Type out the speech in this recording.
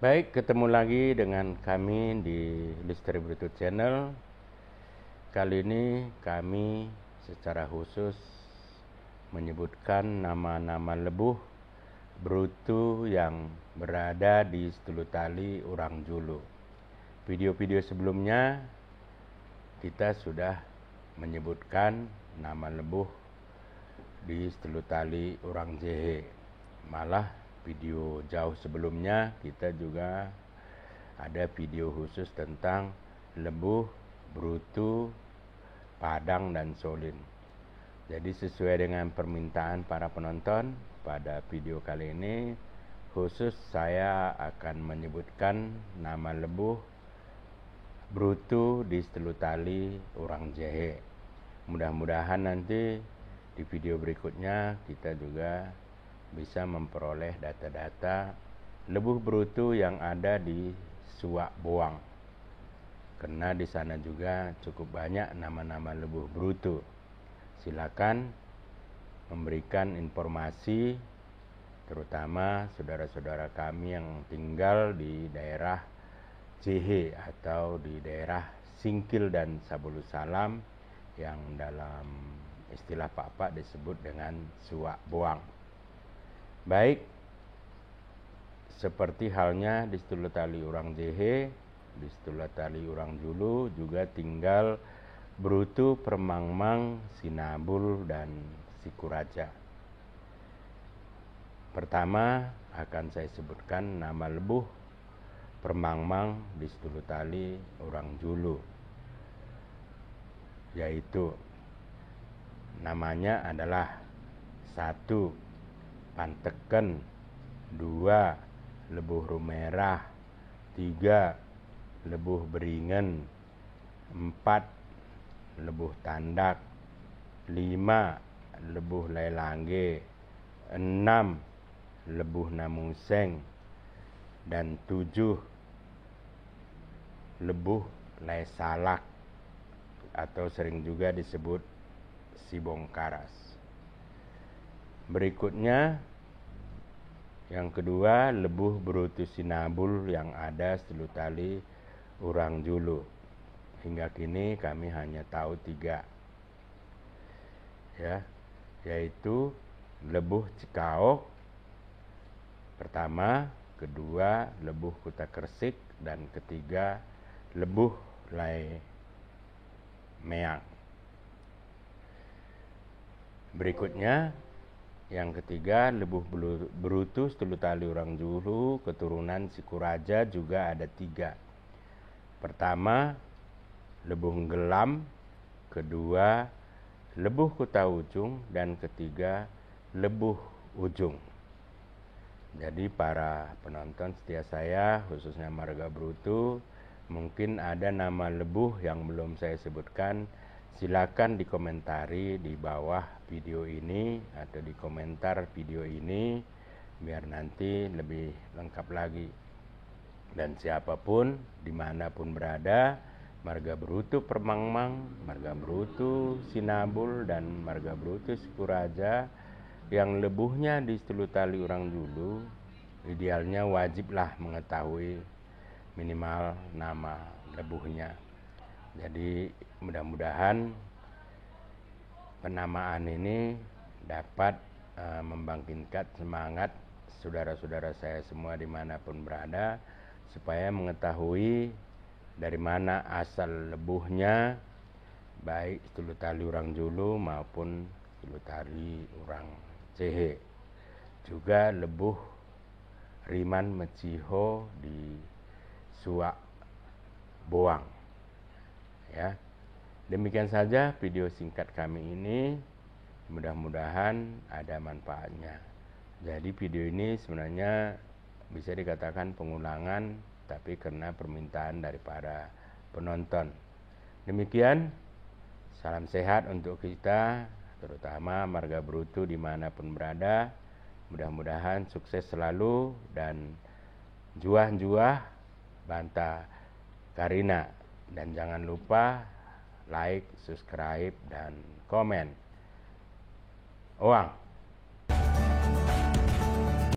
Baik, ketemu lagi dengan kami di Distributor Channel. Kali ini kami secara khusus menyebutkan nama-nama lebuh brutu yang berada di Setulutali Urang Julu. Video-video sebelumnya kita sudah menyebutkan nama lebuh di Setulutali Urang Jehe. Malah video jauh sebelumnya kita juga ada video khusus tentang lebuh brutu Padang dan Solin. Jadi sesuai dengan permintaan para penonton, pada video kali ini khusus saya akan menyebutkan nama lebuh brutu di Setulutali Urang Jehe. Mudah-mudahan nanti di video berikutnya kita juga bisa memperoleh data-data lebuh brutu yang ada di Suak Boang, karena di sana juga cukup banyak nama-nama lebuh brutu. Silakan memberikan informasi, terutama saudara-saudara kami yang tinggal di daerah Jehe atau di daerah Singkil dan Sabulu Salam, yang dalam istilah Pak disebut dengan Suak Boang. Baik, seperti halnya di Setulutali Urang Jehe, di Setulutali Urang Julu juga tinggal brutu Permangmang, Sinabul, dan Sikuraja. Pertama akan saya sebutkan nama lebuh Permangmang di Setulutali Urang Julu, yaitu namanya adalah 1. Panteken, 2. Lebuh Rumerah, 3. Lebuh Beringen, 4. Lebuh Tandak, 5. Lebuh Lelangge, 6. Lebuh Namuseng, dan 7. Lebuh Lesalak atau sering juga disebut Sibongkaras. Berikutnya yang kedua, lebuh brutu Sinabul yang ada Setulutali Urang Julu. Hingga kini kami hanya tahu 3, ya, yaitu lebuh Cikaok pertama, kedua lebuh Kuta Kersik, dan ketiga lebuh Lai Meang. Berikutnya yang ketiga, lebuh brutu Setulutali Urang Julu keturunan Sikuraja juga ada 3. Pertama, lebuh Gelam, kedua lebuh Kuta Ujung, dan ketiga lebuh Ujung. Jadi para penonton setia saya, khususnya marga brutu, mungkin ada nama lebuh yang belum saya sebutkan. Silakan dikomentari di bawah video ini atau di komentar video ini, biar nanti lebih lengkap lagi. Dan siapapun dimanapun berada, marga brutu Permangmang, marga brutu Sinabul, dan marga brutu Sikuraja yang lebuhnya di Setulutali Urang Julu, idealnya wajiblah mengetahui minimal nama lebuhnya. Jadi mudah-mudahan penamaan ini dapat membangkitkan semangat saudara-saudara saya semua dimanapun berada, supaya mengetahui dari mana asal lebuhnya, baik Setulutali Urang Julu maupun Setulutali Urang Jehe. Juga lebuh Riman Meciho di Suak Boang. Ya, demikian saja video singkat kami ini. Mudah-mudahan ada manfaatnya. Jadi video ini sebenarnya bisa dikatakan pengulangan, tapi karena permintaan daripada penonton. Demikian, salam sehat untuk kita, terutama marga brutu dimanapun berada. Mudah-mudahan sukses selalu dan juah-juah banta Karina. Dan jangan lupa like, subscribe, dan komen. Oang.